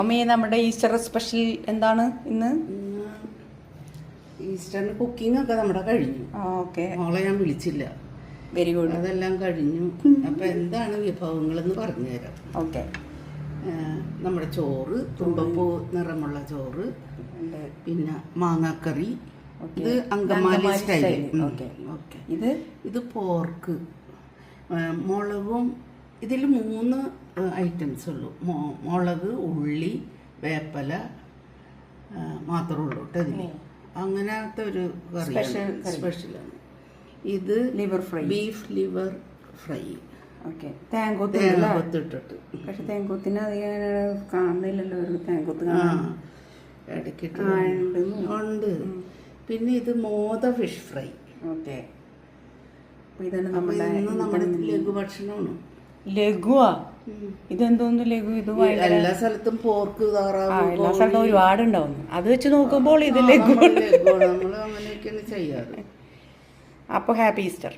അമ്മേ, നമ്മുടെ Easter special എന്താണ് ഇന്ന്? ഈസ്റ്ററിന് കുക്കിംഗ് ഒക്കെ നമ്മുടെ കഴിഞ്ഞു. ഓക്കെ, മോളെ ഞാൻ വിളിച്ചില്ല. Very good. അതെല്ലാം കഴിഞ്ഞു. അപ്പൊ എന്താണ് വിഭവങ്ങളെന്ന് പറഞ്ഞുതരാം. ഓക്കെ, നമ്മുടെ ചോറ്, തുമ്പപ്പൂ നിറമുള്ള ചോറ്, പിന്നെ മാങ്ങാക്കറി, ഇത് അങ്കമാലി സ്റ്റൈൽ. ഓക്കെ, ഇത് പോർക്ക്, മുളകും. ഇതിൽ 3 ഐറ്റംസ് ഉള്ളൂ. മുളക്, ഉള്ളി, വേപ്പല മാത്രമേ ഉള്ളൂ കേട്ടോ ഇതിൽ. അങ്ങനത്തെ ഒരു കറി സ്പെഷ്യലാണ്. ഇത് liver fry, beef liver fry. Okay, തേങ്ങൂത്ത് ഇട്ടിട്ട്. പക്ഷെ തേങ്ങൂത്തിന് അധികം കാണുന്നില്ലല്ലോ. ഒരു തേങ്ങൂത്ത് ഇടയ്ക്കിട്ട് ഉണ്ട്. പിന്നെ ഇത് മോദ ഫിഷ് ഫ്രൈ. ഓക്കെ, ഇതാണ് നമ്മുടെ ലഘു ഭക്ഷണമാണ്. ലഘുവാ? ഇതെന്തോന്നു ലഘു? ഇത് എല്ലാ സ്ഥലത്തും പോർക്ക്, താറാവ്, എല്ലാ സ്ഥലത്തും ഒരുപാടുണ്ടാവും. അത് വെച്ച് നോക്കുമ്പോൾ ഇത് ലഘു. നമ്മൾ അങ്ങനെയൊക്കെയാണ് ചെയ്യാറ്. അപ്പോൾ ഹാപ്പി ഈസ്റ്റർ.